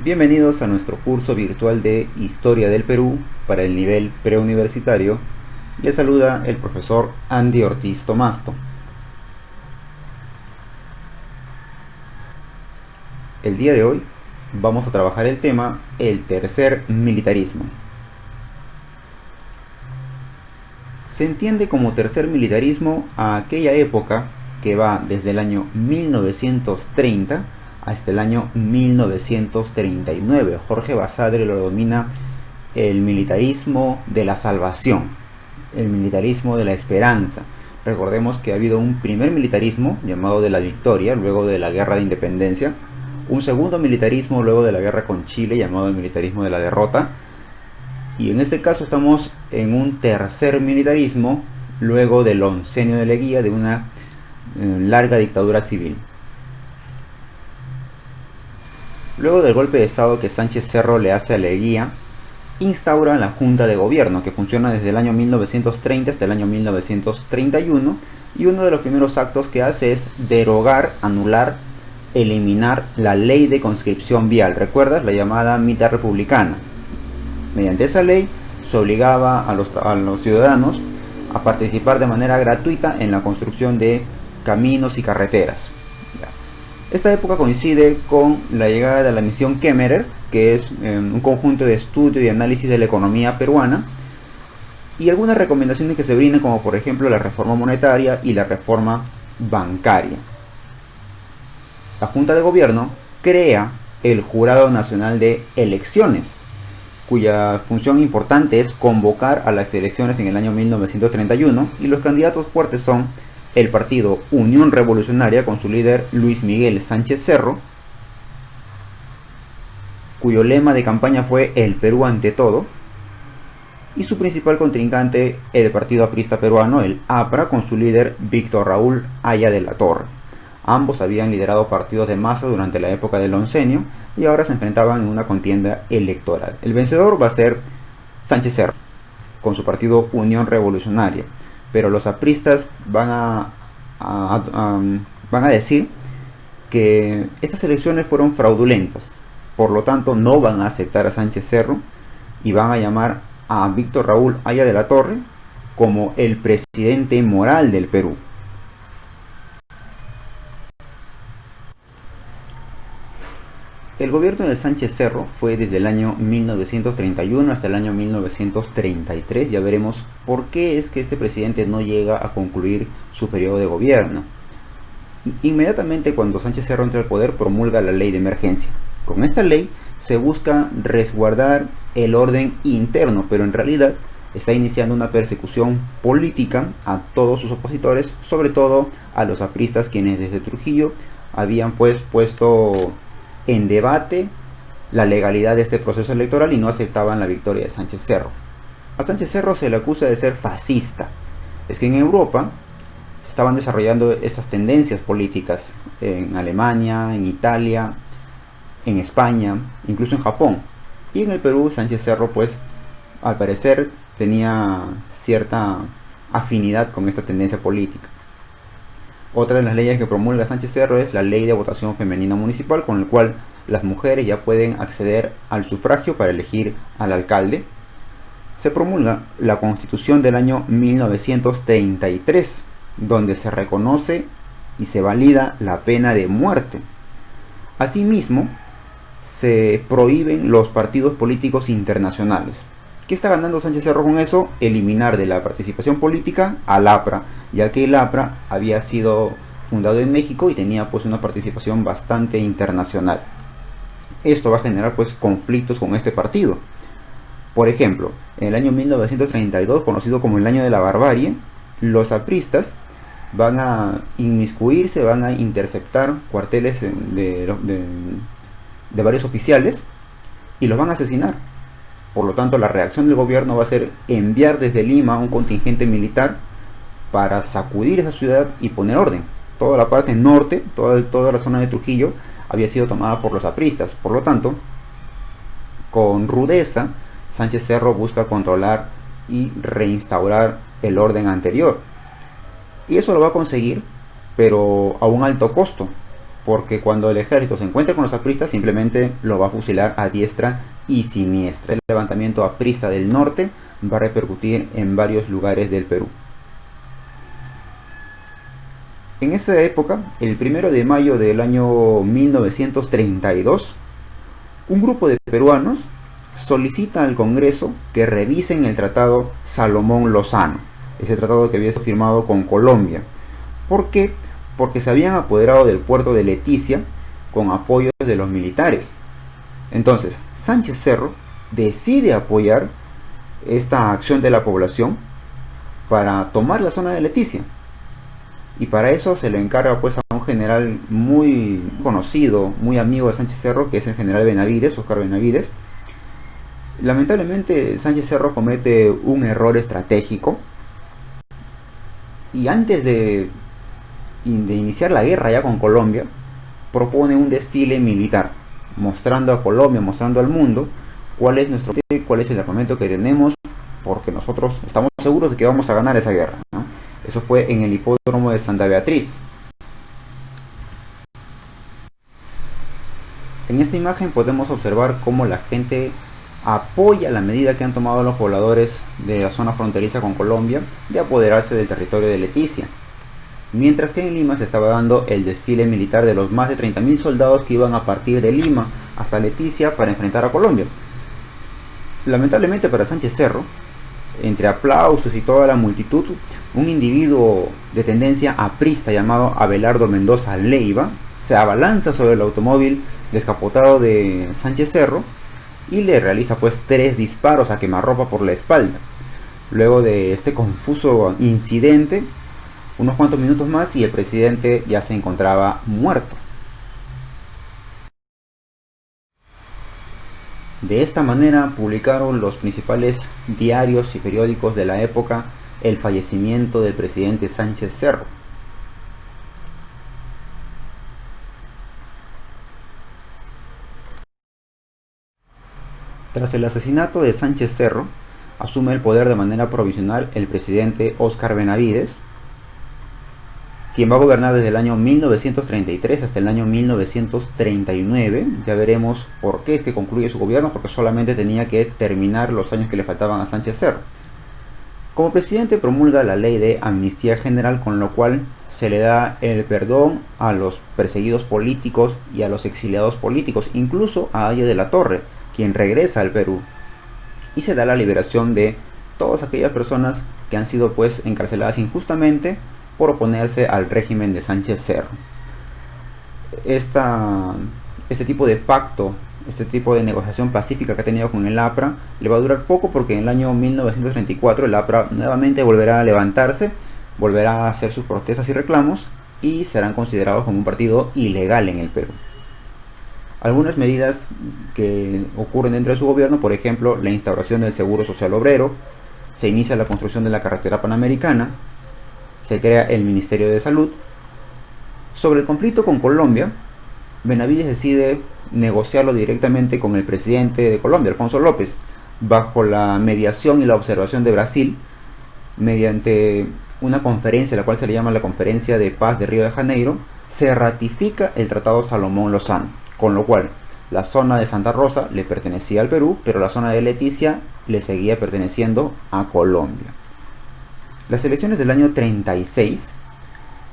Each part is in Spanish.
Bienvenidos a nuestro curso virtual de Historia del Perú para el nivel preuniversitario. Les saluda el profesor Andy Ortiz Tomasto. El día de hoy vamos a trabajar el tema el tercer militarismo. Se entiende como tercer militarismo a aquella época que va desde el año 1930 hasta el año 1939. Jorge Basadre lo denomina el militarismo de la salvación, el militarismo de la esperanza. Recordemos que ha habido un primer militarismo llamado de la victoria, luego de la guerra de independencia, un segundo militarismo luego de la guerra con Chile llamado el militarismo de la derrota, y en este caso estamos en un tercer militarismo luego del oncenio de Leguía, de una larga dictadura civil. Luego del golpe de estado que Sánchez Cerro le hace a Leguía, instaura la Junta de Gobierno, que funciona desde el año 1930 hasta el año 1931, y uno de los primeros actos que hace es derogar, anular, eliminar la ley de conscripción vial. ¿Recuerdas? La llamada mitad republicana. Mediante esa ley se obligaba a los ciudadanos a participar de manera gratuita en la construcción de caminos y carreteras. Esta época coincide con la llegada de la misión Kemmerer, que es un conjunto de estudio y análisis de la economía peruana, y algunas recomendaciones que se brindan, como por ejemplo la reforma monetaria y la reforma bancaria. La Junta de Gobierno crea el Jurado Nacional de Elecciones, cuya función importante es convocar a las elecciones en el año 1931, y los candidatos fuertes son el partido Unión Revolucionaria con su líder Luis Miguel Sánchez Cerro, cuyo lema de campaña fue El Perú ante todo, y su principal contrincante el Partido Aprista Peruano, el APRA, con su líder Víctor Raúl Haya de la Torre. Ambos habían liderado partidos de masa durante la época del oncenio y ahora se enfrentaban en una contienda electoral. El vencedor va a ser Sánchez Cerro, con su partido Unión Revolucionaria, pero los apristas van a decir que estas elecciones fueron fraudulentas, por lo tanto no van a aceptar a Sánchez Cerro y van a llamar a Víctor Raúl Haya de la Torre como el presidente moral del Perú. El gobierno de Sánchez Cerro fue desde el año 1931 hasta el año 1933. Ya veremos por qué es que este presidente no llega a concluir su periodo de gobierno. Inmediatamente cuando Sánchez Cerro entra al poder, promulga la ley de emergencia. Con esta ley se busca resguardar el orden interno, pero en realidad está iniciando una persecución política a todos sus opositores, sobre todo a los apristas, quienes desde Trujillo habían puesto en debate la legalidad de este proceso electoral y no aceptaban la victoria de Sánchez Cerro. A Sánchez Cerro se le acusa de ser fascista. Es que en Europa se estaban desarrollando estas tendencias políticas, en Alemania, en Italia, en España, incluso en Japón. Y en el Perú Sánchez Cerro, pues, al parecer tenía cierta afinidad con esta tendencia política. Otra de las leyes que promulga Sánchez Cerro es la ley de votación femenina municipal, con el cual las mujeres ya pueden acceder al sufragio para elegir al alcalde. Se promulga la Constitución del año 1933, donde se reconoce y se valida la pena de muerte. Asimismo, se prohíben los partidos políticos internacionales. ¿Qué está ganando Sánchez Cerro con eso? Eliminar de la participación política al APRA, ya que el APRA había sido fundado en México y tenía pues una participación bastante internacional. Esto va a generar pues conflictos con este partido. Por ejemplo, en el año 1932, conocido como el año de la barbarie, los apristas van a inmiscuirse, van a interceptar cuarteles de varios oficiales y los van a asesinar. Por lo tanto, la reacción del gobierno va a ser enviar desde Lima un contingente militar para sacudir esa ciudad y poner orden. Toda la parte norte, toda la zona de Trujillo, había sido tomada por los apristas. Por lo tanto, con rudeza, Sánchez Cerro busca controlar y reinstaurar el orden anterior. Y eso lo va a conseguir, pero a un alto costo. porque cuando el ejército se encuentre con los apristas simplemente lo va a fusilar a diestra y siniestra. El levantamiento aprista del norte va a repercutir en varios lugares del Perú. En esa época, el 1 de mayo del año 1932, un grupo de peruanos solicita al Congreso que revisen el tratado Salomón-Lozano, ese tratado que había sido firmado con Colombia. ¿Por qué? Porque se habían apoderado del puerto de Leticia con apoyo de los militares. Entonces, Sánchez Cerro decide apoyar esta acción de la población para tomar la zona de Leticia. Y para eso se le encarga pues a un general muy conocido, muy amigo de Sánchez Cerro, que es el general Benavides, Óscar Benavides. Lamentablemente Sánchez Cerro comete un error estratégico y antes de iniciar la guerra ya con Colombia, propone un desfile militar, mostrando a Colombia, mostrando al mundo cuál es el armamento que tenemos, porque nosotros estamos seguros de que vamos a ganar esa guerra, ¿no? Eso fue en el hipódromo de Santa Beatriz. En esta imagen podemos observar cómo la gente apoya la medida que han tomado los pobladores de la zona fronteriza con Colombia de apoderarse del territorio de Leticia. Mientras que en Lima se estaba dando el desfile militar de los más de 30.000 soldados que iban a partir de Lima hasta Leticia para enfrentar a Colombia. Lamentablemente para Sánchez Cerro, entre aplausos y toda la multitud, un individuo de tendencia aprista llamado Abelardo Mendoza Leiva se abalanza sobre el automóvil descapotado de Sánchez Cerro y le realiza pues 3 disparos a quemarropa por la espalda. Luego de este confuso incidente, unos cuantos minutos más y el presidente ya se encontraba muerto. De esta manera publicaron los principales diarios y periódicos de la época el fallecimiento del presidente Sánchez Cerro. Tras el asesinato de Sánchez Cerro, asume el poder de manera provisional el presidente Óscar Benavides, quien va a gobernar desde el año 1933 hasta el año 1939. Ya veremos por qué es que concluye su gobierno, porque solamente tenía que terminar los años que le faltaban a Sánchez Cerro. Como presidente promulga la ley de amnistía general, con lo cual se le da el perdón a los perseguidos políticos y a los exiliados políticos, incluso a Haya de la Torre, quien regresa al Perú, y se da la liberación de todas aquellas personas que han sido pues encarceladas injustamente por oponerse al régimen de Sánchez Cerro. Este tipo de pacto, este tipo de negociación pacífica que ha tenido con el APRA le va a durar poco, porque en el año 1934 el APRA nuevamente volverá a levantarse, volverá a hacer sus protestas y reclamos y serán considerados como un partido ilegal en el Perú. Algunas medidas que ocurren dentro de su gobierno, por ejemplo, la instauración del Seguro Social Obrero, se inicia la construcción de la carretera panamericana, se crea el Ministerio de Salud. Sobre el conflicto con Colombia, Benavides decide negociarlo directamente con el presidente de Colombia, Alfonso López, bajo la mediación y la observación de Brasil, mediante una conferencia, la cual se le llama la Conferencia de Paz de Río de Janeiro. Se ratifica el Tratado Salomón-Lozano, con lo cual la zona de Santa Rosa le pertenecía al Perú, pero la zona de Leticia le seguía perteneciendo a Colombia. Las elecciones del año 36,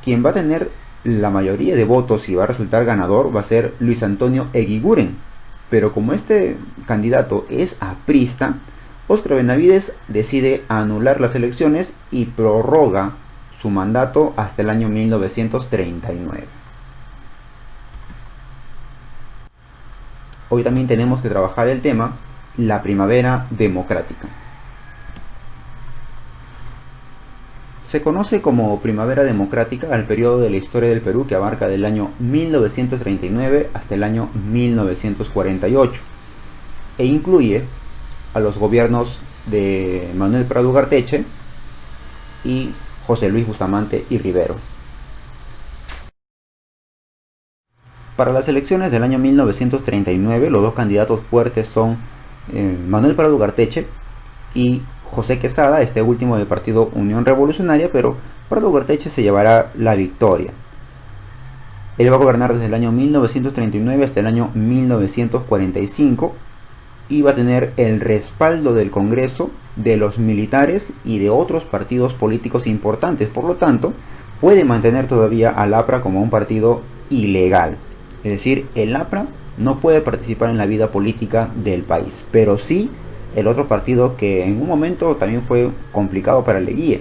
quien va a tener la mayoría de votos y va a resultar ganador va a ser Luis Antonio Eguiguren, pero como este candidato es aprista, Óscar Benavides decide anular las elecciones y prorroga su mandato hasta el año 1939. Hoy también tenemos que trabajar el tema la primavera democrática. Se conoce como primavera democrática al periodo de la historia del Perú que abarca del año 1939 hasta el año 1948 e incluye a los gobiernos de Manuel Prado Ugarteche y José Luis Bustamante y Rivero. Para las elecciones del año 1939 los dos candidatos fuertes son Manuel Prado Ugarteche y José Quesada, este último del partido Unión Revolucionaria, pero Prado Ugarteche se llevará la victoria. Él va a gobernar desde el año 1939 hasta el año 1945 y va a tener el respaldo del Congreso, de los militares y de otros partidos políticos importantes. Por lo tanto, puede mantener todavía al APRA como un partido ilegal. Es decir, el APRA no puede participar en la vida política del país, pero sí el otro partido que en un momento también fue complicado para Leguía,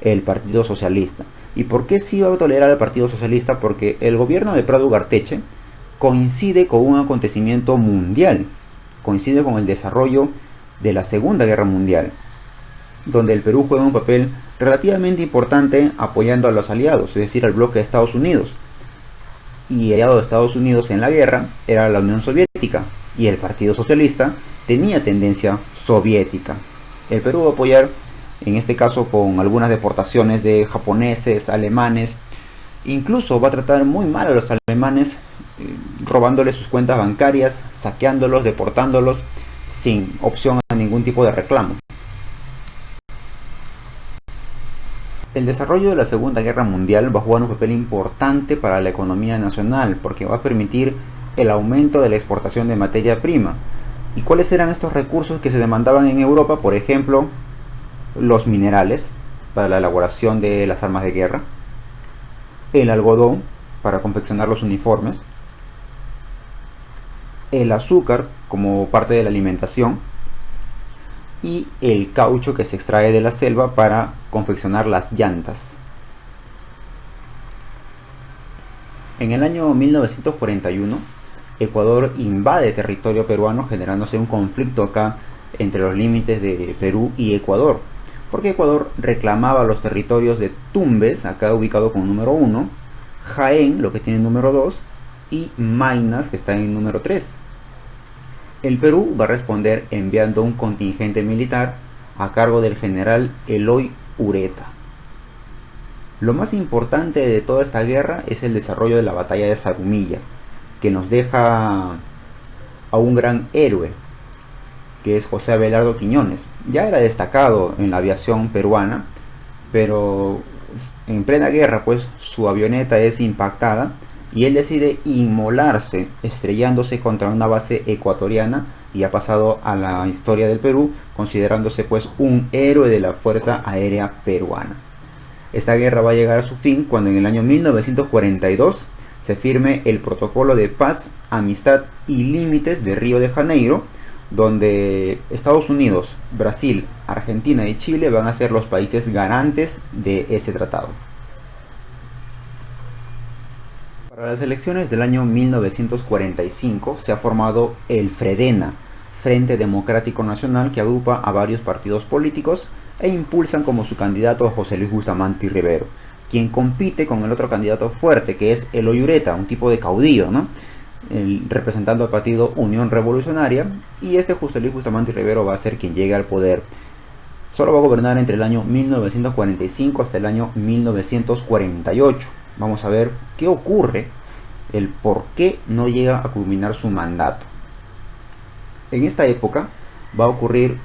el Partido Socialista. ¿Y por qué sí va a tolerar al Partido Socialista? Porque el gobierno de Prado Ugarteche coincide con un acontecimiento mundial, coincide con el desarrollo de la Segunda Guerra Mundial, donde el Perú juega un papel relativamente importante apoyando a los aliados, es decir, al bloque de Estados Unidos. Y el aliado de Estados Unidos en la guerra era la Unión Soviética, y el Partido Socialista tenía tendencia soviética. El Perú va a apoyar, en este caso con algunas deportaciones de japoneses, alemanes, incluso va a tratar muy mal a los alemanes, robándoles sus cuentas bancarias, saqueándolos, deportándolos, sin opción a ningún tipo de reclamo. El desarrollo de la Segunda Guerra Mundial va a jugar un papel importante para la economía nacional, porque va a permitir el aumento de la exportación de materia prima. ¿Y cuáles eran estos recursos que se demandaban en Europa? Por ejemplo, los minerales para la elaboración de las armas de guerra, el algodón para confeccionar los uniformes, el azúcar como parte de la alimentación y el caucho que se extrae de la selva para confeccionar las llantas. En el año 1941, Ecuador invade territorio peruano, generándose un conflicto acá entre los límites de Perú y Ecuador, porque Ecuador reclamaba los territorios de Tumbes, acá ubicado como número 1, Jaén, lo que tiene número 2, y Maynas, que está en número 3. El Perú va a responder enviando un contingente militar a cargo del general Eloy Ureta. Lo más importante de toda esta guerra es el desarrollo de la batalla de Zarumilla, que nos deja a un gran héroe, que es José Abelardo Quiñones. Ya era destacado en la aviación peruana, pero en plena guerra pues su avioneta es impactada y él decide inmolarse, estrellándose contra una base ecuatoriana, y ha pasado a la historia del Perú, considerándose pues un héroe de la Fuerza Aérea Peruana. Esta guerra va a llegar a su fin cuando en el año 1942 se firme el Protocolo de Paz, Amistad y Límites de Río de Janeiro, donde Estados Unidos, Brasil, Argentina y Chile van a ser los países garantes de ese tratado. Para las elecciones del año 1945 se ha formado el FREDENA, Frente Democrático Nacional, que agrupa a varios partidos políticos e impulsan como su candidato a José Luis Bustamante Rivero, quien compite con el otro candidato fuerte, que es Eloy Ureta, un tipo de caudillo, ¿no? Representando al partido Unión Revolucionaria, y este José Luis Bustamante Rivero va a ser quien llegue al poder. Solo va a gobernar entre el año 1945 hasta el año 1948. Vamos a ver qué ocurre, el por qué no llega a culminar su mandato. En esta época va a ocurrir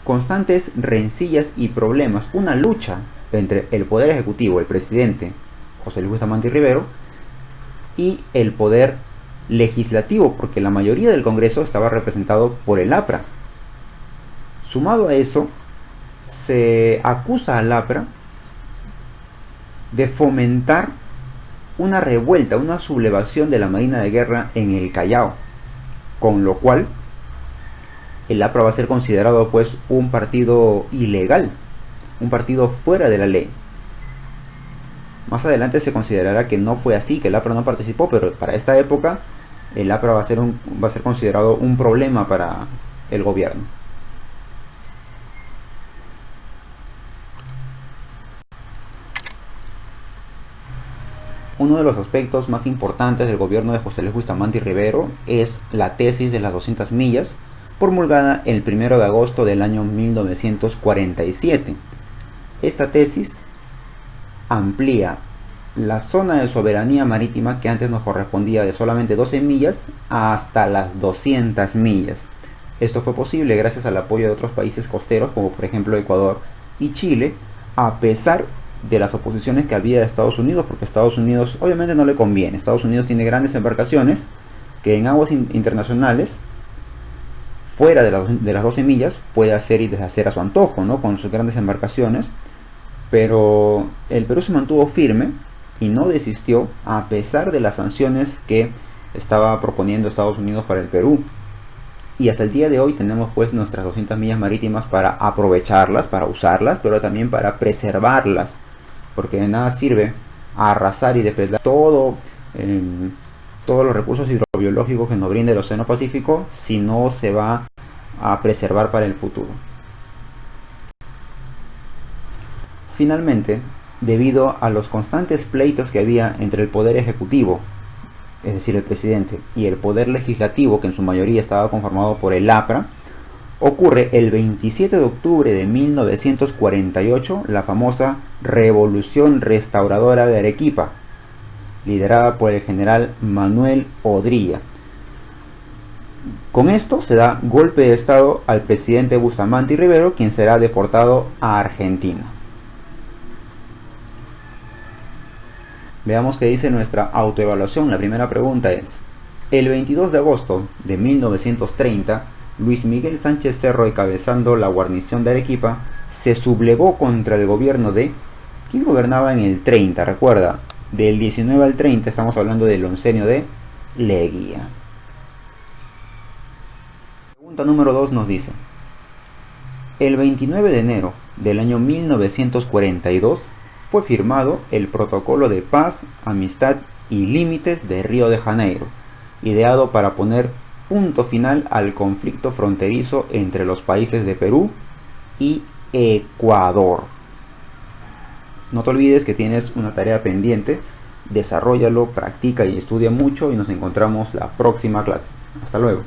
constantes rencillas y problemas, una lucha entre el poder ejecutivo, el presidente José Luis Bustamante Rivero, y el poder legislativo, porque la mayoría del Congreso estaba representado por el APRA. Sumado a eso, se acusa al APRA de fomentar una revuelta, una sublevación de la Marina de Guerra en el Callao, con lo cual el APRA va a ser considerado pues un partido ilegal, un partido fuera de la ley. Más adelante se considerará que no fue así, que el APRA no participó, pero para esta época el APRA va a ser considerado un problema para el gobierno. Uno de los aspectos más importantes del gobierno de José Luis Bustamante Rivero es la tesis de las 200 millas, promulgada el 1 de agosto del año 1947. Esta tesis amplía la zona de soberanía marítima, que antes nos correspondía de solamente 12 millas hasta las 200 millas. Esto fue posible gracias al apoyo de otros países costeros, como por ejemplo Ecuador y Chile, a pesar de las oposiciones que había de Estados Unidos, porque Estados Unidos obviamente no le conviene. Estados Unidos tiene grandes embarcaciones que en aguas internacionales, fuera de las 12 millas, puede hacer y deshacer a su antojo, ¿no? Con sus grandes embarcaciones. Pero el Perú se mantuvo firme y no desistió a pesar de las sanciones que estaba proponiendo Estados Unidos para el Perú. Y hasta el día de hoy tenemos pues nuestras 200 millas marítimas para aprovecharlas, para usarlas, pero también para preservarlas, porque de nada sirve arrasar y depredar todos los recursos hidrobiológicos que nos brinda el Océano Pacífico si no se va a preservar para el futuro. Finalmente, debido a los constantes pleitos que había entre el poder ejecutivo, es decir, el presidente, y el poder legislativo, que en su mayoría estaba conformado por el APRA, ocurre el 27 de octubre de 1948 la famosa Revolución Restauradora de Arequipa, liderada por el general Manuel Odría. Con esto se da golpe de estado al presidente Bustamante Rivero, quien será deportado a Argentina. Veamos qué dice nuestra autoevaluación. La primera pregunta es: el 22 de agosto de 1930, Luis Miguel Sánchez Cerro, encabezando la guarnición de Arequipa, se sublevó contra el gobierno de... ¿Quién gobernaba en el 30? Recuerda, del 19 al 30 estamos hablando del oncenio de Leguía. Pregunta número 2 nos dice: el 29 de enero del año 1942 fue firmado el Protocolo de Paz, Amistad y Límites de Río de Janeiro, ideado para poner punto final al conflicto fronterizo entre los países de Perú y Ecuador. No te olvides que tienes una tarea pendiente, desarróllalo, practica y estudia mucho y nos encontramos la próxima clase. Hasta luego.